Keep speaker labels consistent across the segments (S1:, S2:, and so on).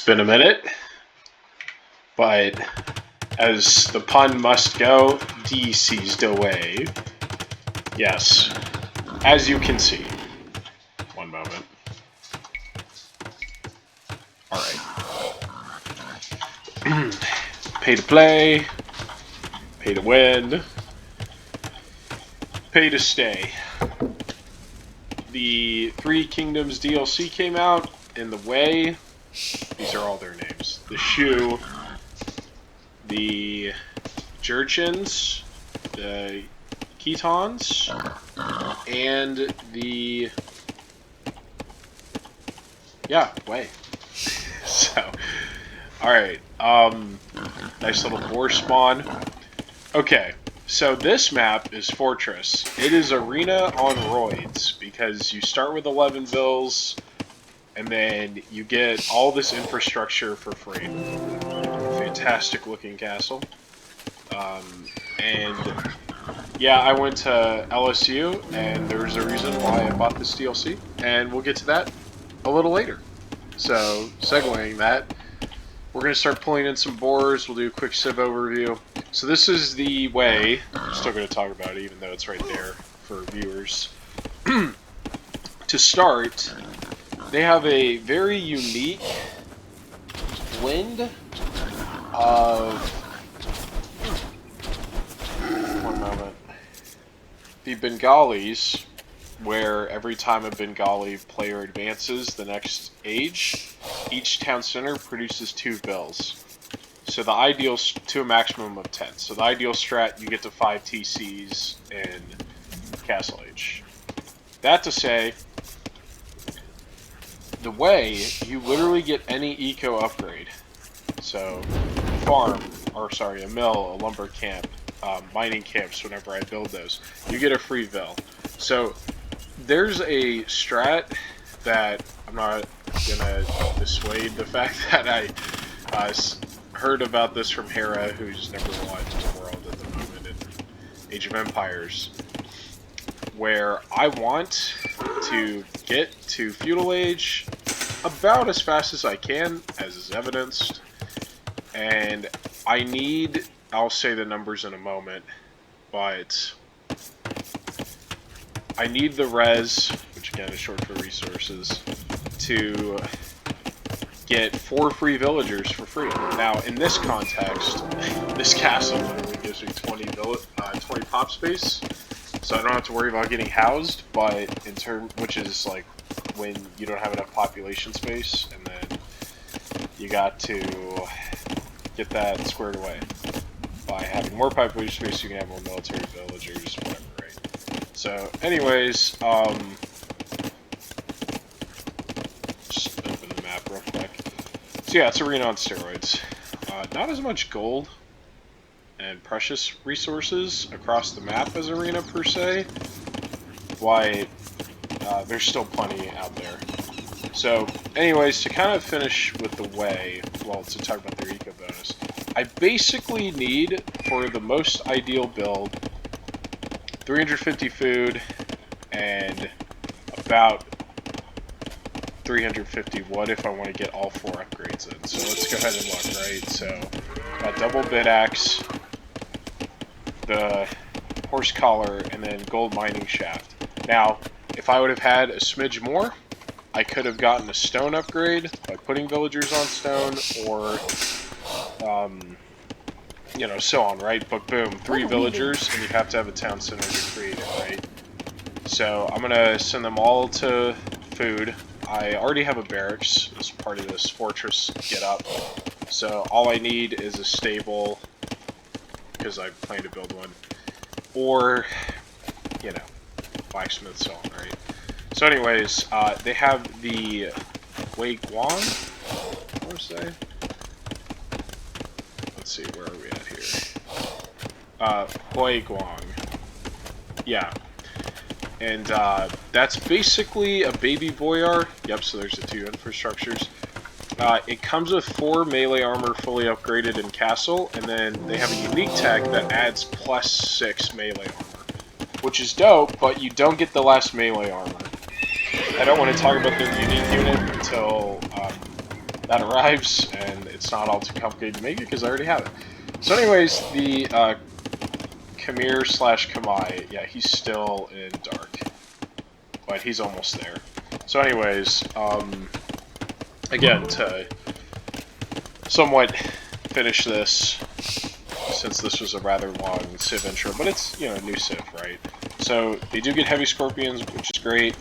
S1: been a minute, but as the pun must go, D seized away. Yes, as you can see. One moment. Alright. Pay to play, pay to win, pay to stay. The Three Kingdoms DLC came out, in the way, these are all their names, the Shoe, the Jerchins, the Ketons, and the, way. So, alright, nice little boar spawn. Okay, so this map is Fortress. It is Arena on roids, because you start with 11 vills, and then you get all this infrastructure for free. Fantastic looking castle. And yeah, I went to LSU, and there's a reason why I bought this DLC, and we'll get to that a little later. So, segueing that, we're going to start pulling in some boars. We'll do a quick civ overview. So this is the way. I'm still going to talk about it, even though it's right there for viewers. To start, they have a very unique blend of... One moment. The Bengalis, where every time a Bengali player advances the next age, each town center produces 2 bills. So the ideal, to a maximum of 10. So the ideal strat, you get to 5 TCs in Castle Age. That to say, the way, you literally get any eco upgrade. So, farm, or sorry, a mill, a lumber camp, mining camps, whenever I build those, you get a free vill. So, there's a strat that I'm not gonna dissuade the fact that I heard about this from Hera, who's number 1 in the world at the moment in Age of Empires, where I want to get to Feudal Age about as fast as I can, as is evidenced, and I need, I'll say the numbers in a moment, but I need the res, which again is short for resources, to get 4 free villagers for free. Now, in this context, this castle literally gives me 20 pop space, so I don't have to worry about getting housed, but in turn, which is like when you don't have enough population space, and then you got to get that squared away. By having more population space, you can have more military villagers, whatever, right? So, anyways, just open the map real quick. So yeah, it's Arena on steroids. Not as much gold and precious resources across the map as Arena per se, but there's still plenty out there. So, anyways, to kind of finish with the way, well, to talk about their eco bonus, I basically need, for the most ideal build, 350 food and about 350 wood if I want to get all 4 upgrades in. So let's go ahead and look, right? So, got double bit axe, the horse collar, and then gold mining shaft. Now, if I would have had a smidge more, I could have gotten a stone upgrade by putting villagers on stone, or, you know, so on, right? But boom, 3 villagers, and you have to have a town center to create it, right? So I'm gonna send them all to food. I already have a barracks as part of this fortress get up, so all I need is a stable, because I plan to build one, or, you know, blacksmith, so on, right? So anyways, they have the Wei Guang, I want to say. Let's see, where are we at here? Wei Guang. Yeah. And that's basically a baby boyar. Yep, so there's the 2 infrastructures. It comes with 4 melee armor fully upgraded in castle, and then they have a unique tech that adds plus 6 melee armor, which is dope, but you don't get the last melee armor. I don't want to talk about the unique unit until that arrives, and it's not all too complicated to make it because I already have it. So anyways, the Khmer / Khmer, yeah, he's still in dark, but he's almost there. So anyways, again, to somewhat finish this, since this was a rather long Civ intro, but it's, you know, new Civ, right? So they do get heavy scorpions, which is great.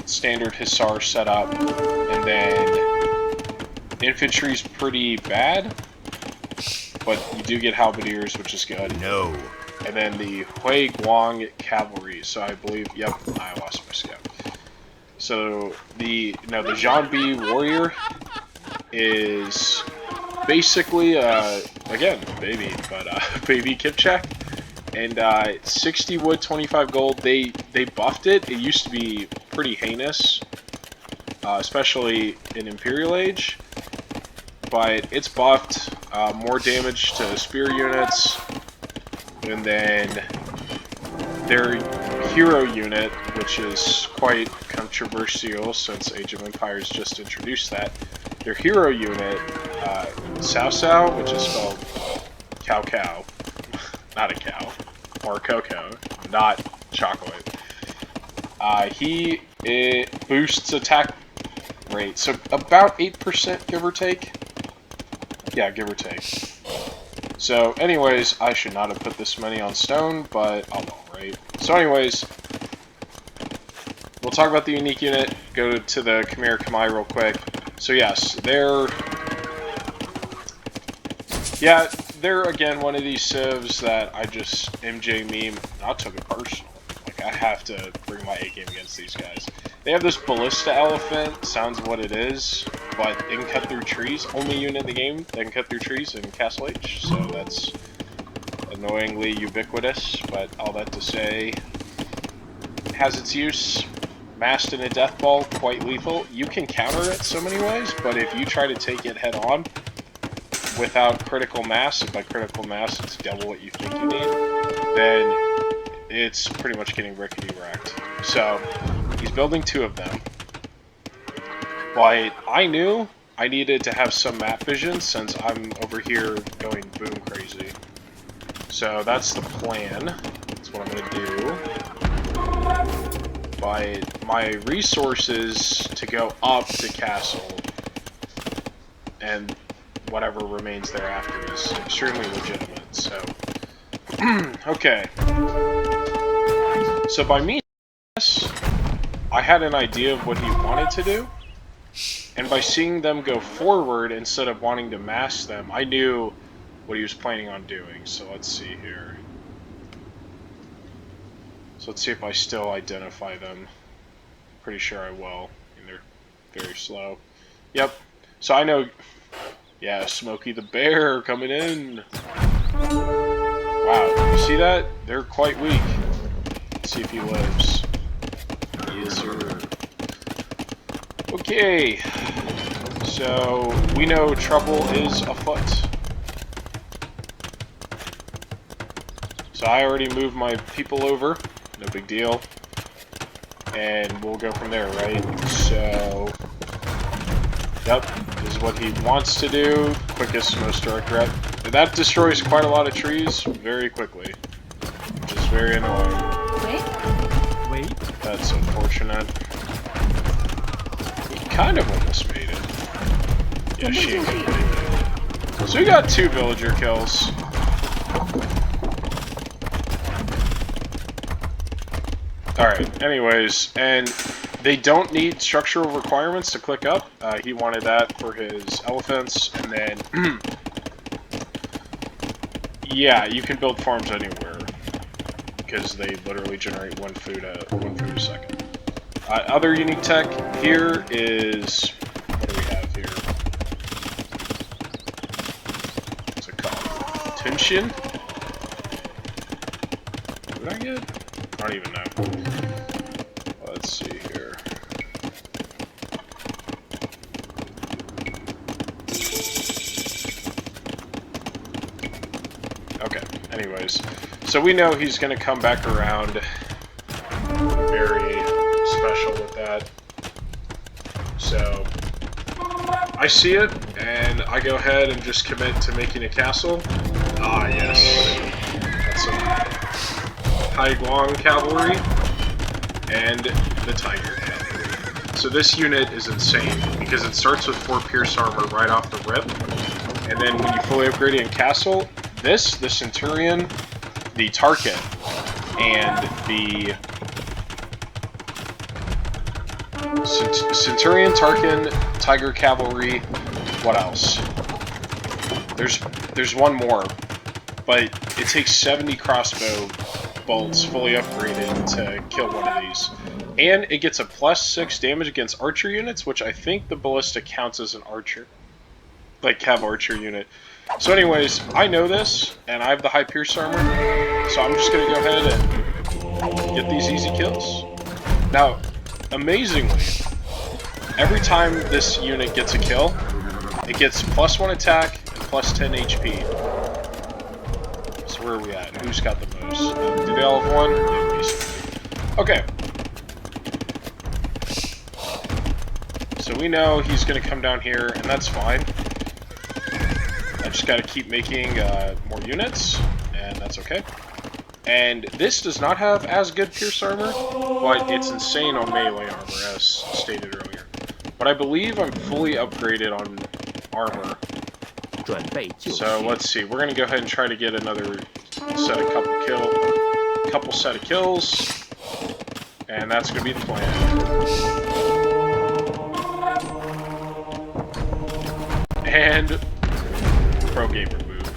S1: Standard Hussar setup, and then infantry's pretty bad, but you do get halberdiers, which is good.
S2: No.
S1: And then the Hui Guang cavalry. So I believe, yep, I lost my scout. So the Zhanbi warrior is basically again baby, but baby Kipchak, and 60 wood, 25 gold. They buffed it. It used to be pretty heinous, especially in Imperial Age, but it's buffed. More damage to spear units, and then their hero unit, which is quite controversial since Age of Empires just introduced that. Their hero unit, Cao Cao, which is spelled cow cow, not a cow, or cocoa, not chocolate. It boosts attack rate, so about 8%, give or take. Yeah, give or take. So, anyways, I should not have put this many on stone, but I'll know, right? So, anyways, we'll talk about the unique unit. Go to the Khmer real quick. So, yes, they're again one of these civs that I just MJ meme. I took it personal. Like, I have to bring my A game against these guys. They have this ballista elephant. Sounds what it is. But it can cut through trees. Only unit in the game that can cut through trees in Castle H. So that's annoyingly ubiquitous. But all that to say, it has its use. Massed in a death ball, quite lethal. You can counter it so many ways, but if you try to take it head on without critical mass, and by critical mass it's double what you think you need, then it's pretty much getting rickety wrecked. So he's building 2 of them. But I knew I needed to have some map vision since I'm over here going boom crazy. So that's the plan. That's what I'm going to do. But my resources to go up to castle and whatever remains thereafter is extremely legitimate. So, okay. So by me, I had an idea of what he wanted to do. And by seeing them go forward instead of wanting to mass them, I knew what he was planning on doing. So let's see here. So let's see if I still identify them. Pretty sure I will. And they're very slow. Yep. So I know... Yeah, Smokey the Bear coming in. Wow, you see that? They're quite weak. Let's see if he lives. Yes, sir. Okay. So, we know trouble is afoot. So I already moved my people over. No big deal. And we'll go from there, right? So... Yep, this is what he wants to do. Quickest, most direct route. And that destroys quite a lot of trees very quickly. Which is very annoying.
S3: Wait.
S1: That's unfortunate. He kind of almost made it. Yeah, she ain't gonna make it. So we got 2 villager kills. Alright, anyways, and they don't need structural requirements to click up. He wanted that for his elephants, and then... yeah, you can build farms anywhere, because they literally generate one food a second. Other unique tech here is... what do we have here? What's it called? Tension? What did I get? I don't even know. Let's see here. Okay, anyways. So we know he's going to come back around. Very special with that. So, I see it, and I go ahead and just commit to making a castle. Ah, yes. That's some Haiguang cavalry and the Tiger cavalry. So this unit is insane because it starts with 4 pierce armor right off the rip, and then when you fully upgrade it in castle, the Centurion, the Tarkin, and the Centurion, Tarkin, Tiger Cavalry, what else? There's one more, but it takes 70 crossbow bolts fully upgraded to kill one of these. And it gets a +6 damage against archer units, which I think the ballista counts as an archer. Like cav archer unit. So anyways, I know this, and I have the high pierce armor, so I'm just gonna go ahead and get these easy kills. Now, amazingly, every time this unit gets a kill, it gets +1 attack and +10 HP. So where are we at? Who's got the most? Do they all have 1? Yeah, basically. Okay. So we know he's going to come down here, and that's fine. I just got to keep making more units, and that's okay. And this does not have as good pierce armor, but it's insane on melee armor, as stated earlier. But I believe I'm fully upgraded on armor. So let's see. We're gonna go ahead and try to get another couple set of kills, and that's gonna be the plan. And pro gamer move.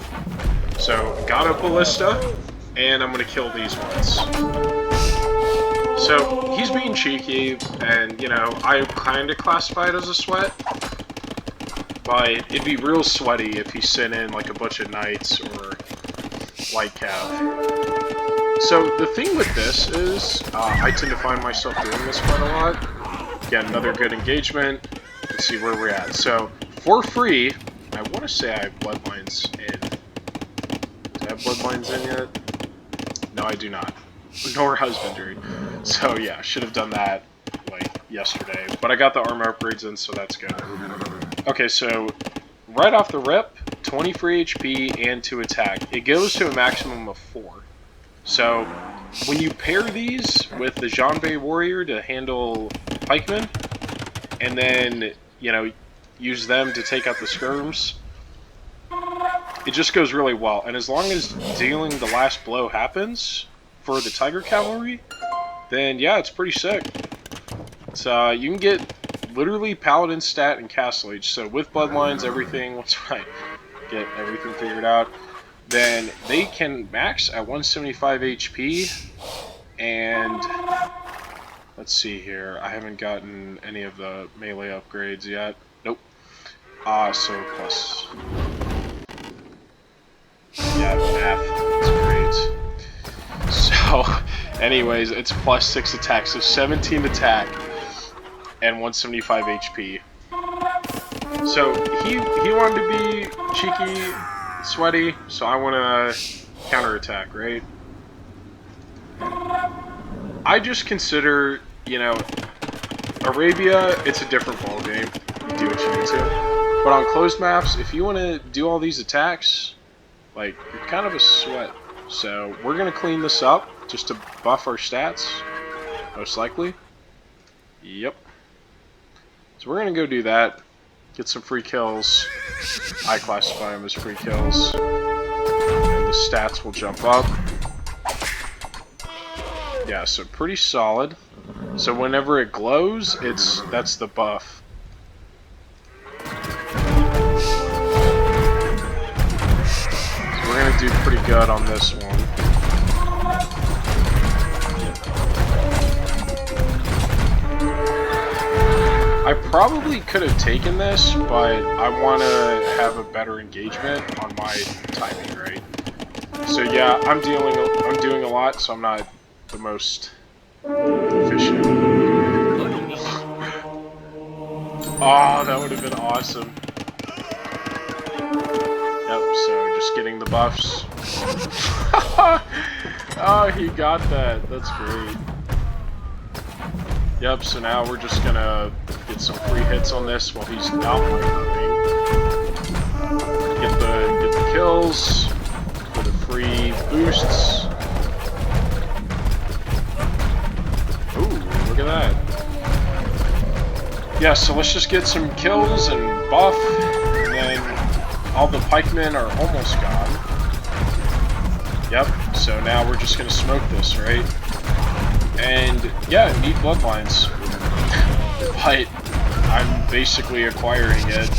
S1: So got a ballista, and I'm gonna kill these ones. So, he's being cheeky, and, you know, I kind of classify it as a sweat, but it'd be real sweaty if he sent in, like, a bunch of knights or light cav. So, the thing with this is, I tend to find myself doing this quite a lot. Get another good engagement. Let's see where we're at. So, for free, I want to say I have bloodlines in. Do I have bloodlines in yet? No, I do not. Nor husbandry. So yeah, should have done that like yesterday. But I got the armor upgrades in, so that's good. Okay, so right off the rip, 20 free HP and 2 attack. It goes to a maximum of 4. So when you pair these with the Janbei warrior to handle pikemen, and then, you know, use them to take out the skirms, it just goes really well. And as long as dealing the last blow happens for the Tiger Cavalry, then yeah, it's pretty sick. So you can get literally Paladin stat and Castle Age. So with Bloodlines, everything, once I get everything figured out, then they can max at 175 HP. And let's see here, I haven't gotten any of the melee upgrades yet. Nope. So plus. Yeah, math. That's great. So, anyways, it's +6 attack, so 17 attack and 175 HP. So he wanted to be cheeky, sweaty, so I want to counterattack, right? I just consider, you know, Arabia, it's a different ballgame. You do what you need to. But on closed maps, if you want to do all these attacks, like, you're kind of a sweat. So we're going to clean this up just to buff our stats, most likely. Yep. So we're going to go do that, get some free kills. I classify them as free kills. And the stats will jump up. Yeah, so pretty solid. So whenever it glows, that's the buff. So we're going to do pretty good on this one. I probably could have taken this, but I want to have a better engagement on my timing, right? So yeah, I'm doing a lot, so I'm not the most efficient. Oh, that would have been awesome. Yep, so just getting the buffs. Oh, he got that. That's great. Yep, so now we're just gonna get some free hits on this while he's not moving. Get the kills for the free boosts. Ooh, look at that. Yeah, so let's just get some kills and buff, and then all the pikemen are almost gone. Yep, so now we're just gonna smoke this, right? And yeah, need bloodlines. But I'm basically acquiring it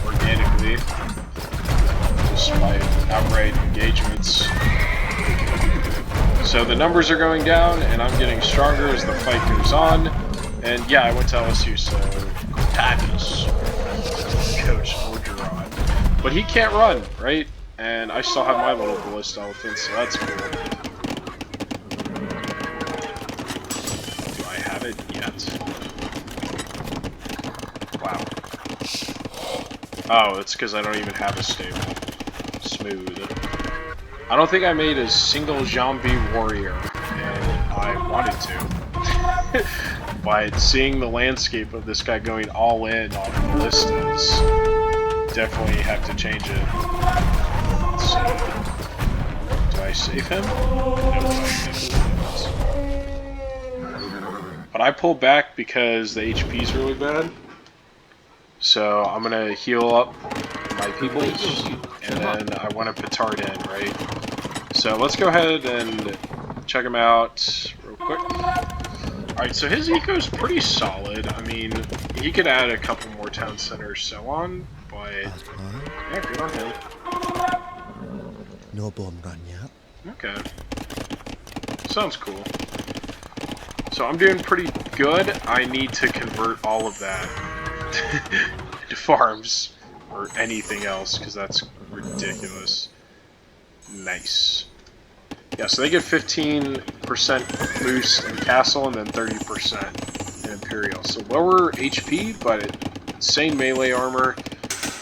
S1: organically. Just by outright engagements. So the numbers are going down, and I'm getting stronger as the fight goes on. And yeah, I went to LSU, so fabulous. Coach Orgeron. But he can't run, right? And I still have my little ballista elephant, so that's cool. Do I have it yet? Wow. Oh, it's because I don't even have a stable. Smooth. I don't think I made a single zombie warrior, and I wanted to. But seeing the landscape of this guy going all in on ballistas, definitely have to change it. Let's see. Do I save him? No, but I pull back because the HP is really bad. So I'm gonna heal up my peoples, and then I want to petard in, right? So let's go ahead and check him out real quick. Alright, so his eco's pretty solid. I mean, he could add a couple more town centers, so on, but yeah, good on him. Okay. Sounds cool. So I'm doing pretty good. I need to convert all of that to farms or anything else, because that's ridiculous. Nice. Yeah, so they get 15% boost in Castle and then 30% in Imperial. So lower HP, but insane melee armor,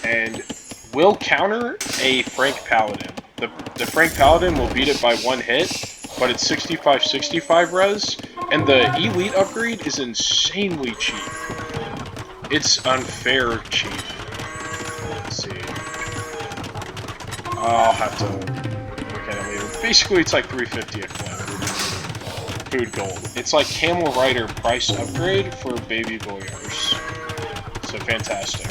S1: and will counter a Frank Paladin. The Frank Paladin will beat it by one hit, but it's 65-65 res, and the Elite upgrade is insanely cheap. It's unfair cheap. Let's see. I'll have to look at it later. Basically, it's like 350 a clip. Food gold. It's like Camel Rider price upgrade for baby boyars. So fantastic.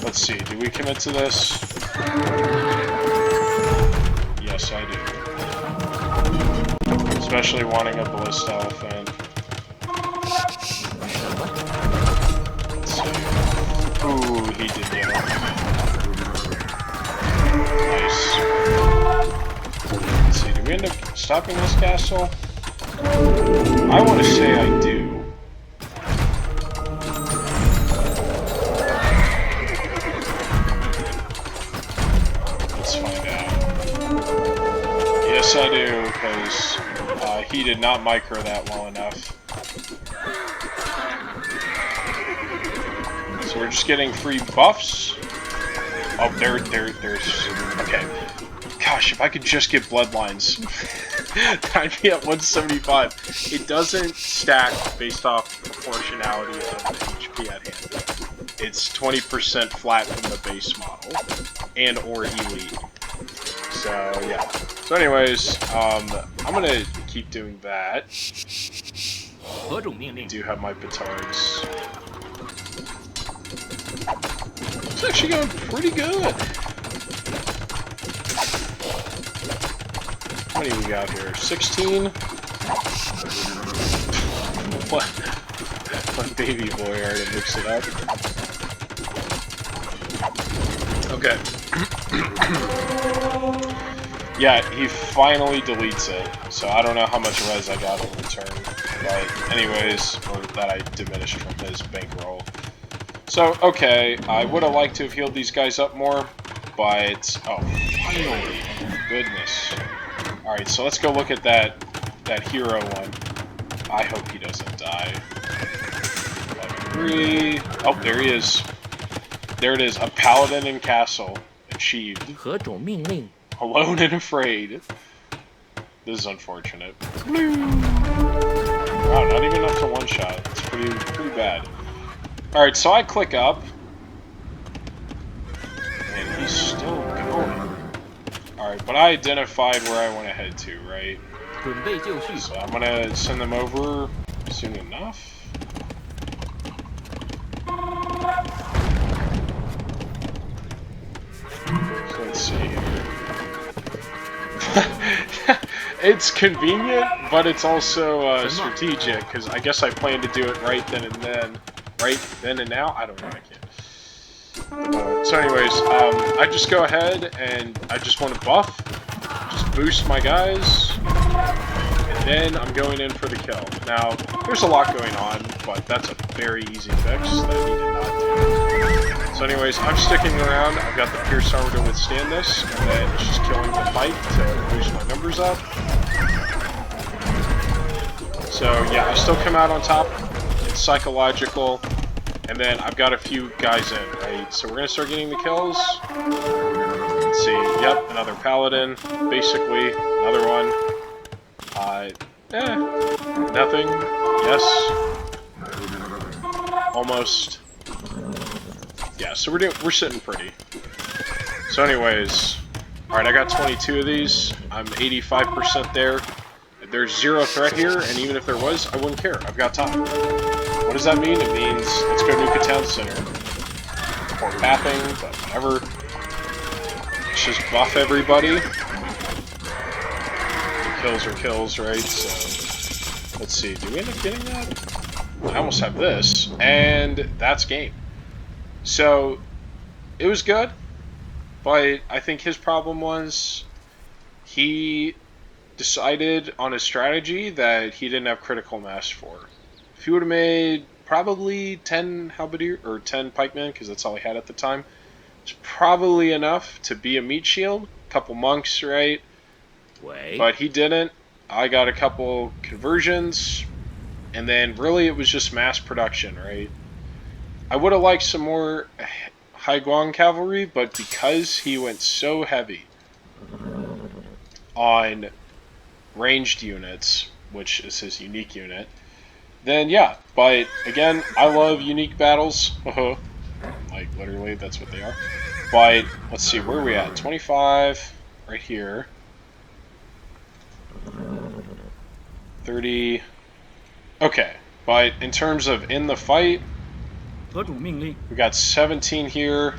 S1: Let's see. Do we commit to this? Yes, I do. Especially wanting a ballista elephant. Let's see. Ooh, he did get him. Nice. Let's see, do we end up stopping this castle? I want to say I do. Let's find out. Yes, I do, because he did not micro that well enough. So we're just getting free buffs. Oh, there's... Okay. Gosh, if I could just get bloodlines, I'd be at 175. It doesn't stack based off proportionality of the HP at hand. It's 20% flat from the base model, and or elite. So, yeah. So anyways, I'm gonna keep doing that. I do have my petards. It's actually going pretty good. How many we got here? 16? One baby boy already mix it up. Okay. Yeah, he finally deletes it. So I don't know how much res I got in return. But anyways, or that I diminished from his bankroll. So, okay, I would have liked to have healed these guys up more, but, oh, finally, goodness. Alright, so let's go look at that hero one. I hope he doesn't die. 3. Oh, there he is. There it is, a paladin in castle, achieved.
S3: 何种命令?
S1: Alone and afraid. This is unfortunate. Wow, not even up to one shot. It's pretty bad. Alright, so I click up. And he's still going. Alright, but I identified where I want to head to, right?
S3: 准备就绪。
S1: So I'm gonna send them over soon enough. So let's see here. It's convenient, but it's also strategic, because I guess I plan to do it right then and then. Right then and now? I don't know, I can't. So anyways, I just go ahead and I just want to buff. Just boost my guys. And then I'm going in for the kill. Now, there's a lot going on, but that's a very easy fix that he did not do. So anyways, I'm sticking around. I've got the Pierce Armor to withstand this, and then it's just killing the fight to boost my numbers up. So yeah, I still come out on top. It's psychological. And then I've got a few guys in, right? So we're going to start getting the kills. Let's see. Yep, another Paladin. Basically, another one. Nothing. Yes. Almost. Yeah, so we're sitting pretty. So anyways, alright, I got 22 of these. I'm 85% there. There's zero threat here, and even if there was, I wouldn't care. I've got time. What does that mean? It means let's go nuke a town center. Or pathing, but whatever. Let's just buff everybody. The kills are kills, right? So let's see. Do we end up getting that? I almost have this, and that's game. So it was good, but I think his problem was he decided on a strategy that he didn't have critical mass for. If he would have made probably 10 halberdier or 10 pikemen, because that's all he had at the time, it's probably enough to be a meat shield. A couple monks, right?
S3: Wait.
S1: But he didn't. I got a couple conversions, and then really it was just mass production, right? I would have liked some more Haiguang cavalry, but because he went so heavy on ranged units, which is his unique unit, then yeah. But again, I love unique battles. Like, literally, that's what they are. But let's see, where are we at? 25, right here. 30. Okay, but in terms of in the fight,
S3: 何种命令？
S1: we got 17 here,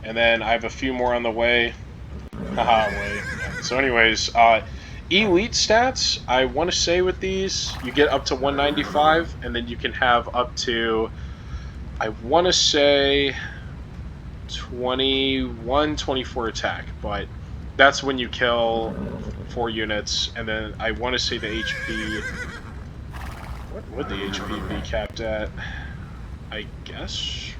S1: and then I have a few more on the way. Haha, wait. So anyways, elite stats, I want to say with these, you get up to 195, and then you can have up to, I want to say, 21, 24 attack, but that's when you kill 4 units, and then I want to say the HP, what would the HP be capped at? I guess?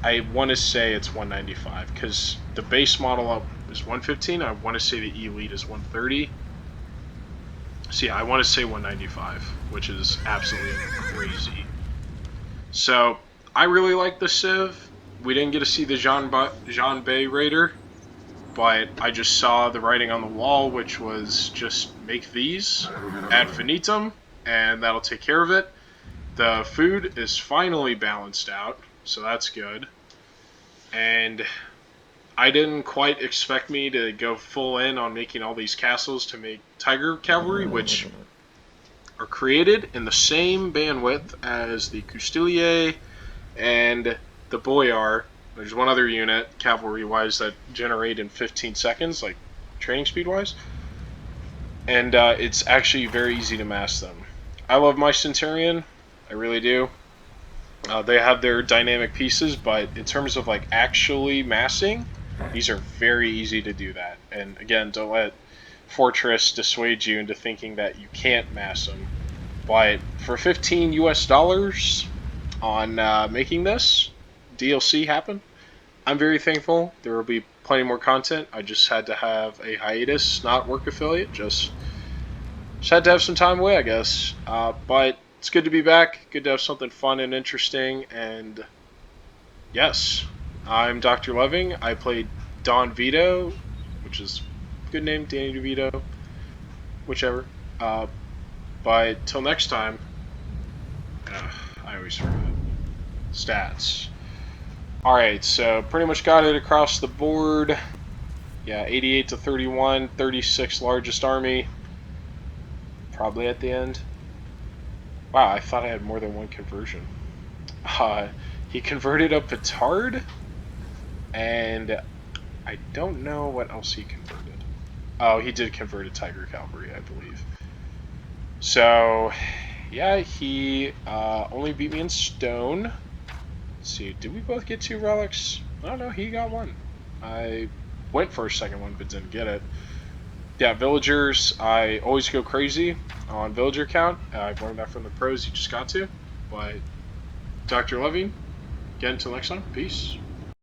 S1: I want to say it's 195, because the base model up is 115. I want to say the elite is 130. So yeah, I want to say 195, which is absolutely crazy. So I really like the Civ. We didn't get to see the Jean Bay Raider, but I just saw the writing on the wall, which was just make these ad infinitum, and that'll take care of it. The food is finally balanced out, so that's good. And I didn't quite expect me to go full in on making all these castles to make Tiger Cavalry, which are created in the same bandwidth as the Coustilier and the Boyar. There's one other unit, cavalry-wise, that generate in 15 seconds, like training speed-wise. And it's actually very easy to mass them. I love my Centurion. I really do. They have their dynamic pieces, but in terms of like actually massing, these are very easy to do that. And again, don't let Fortress dissuade you into thinking that you can't mass them. But for $15 US on making this DLC happen, I'm very thankful. There will be plenty more content. I just had to have a hiatus, not work affiliate, just had to have some time away, I guess. But it's good to be back. Good to have something fun and interesting. And yes, I'm Dr. Loving. I played Don Vito, which is a good name, Danny DeVito, whichever. But till next time, I always forget. Stats. Alright, so pretty much got it across the board. Yeah, 88 to 31, 36 largest army. Probably at the end. Wow, I thought I had more than one conversion. He converted a petard, and I don't know what else he converted. Oh, he did convert a tiger cavalry, I believe. So, yeah, he only beat me in stone. Let's see, did we both get 2 relics? Oh no, he got 1. I went for a second one, but didn't get it. Yeah, villagers, I always go crazy on villager count. I've learned that from the pros, you just got to. But, Dr. Levine, again, until next time, peace.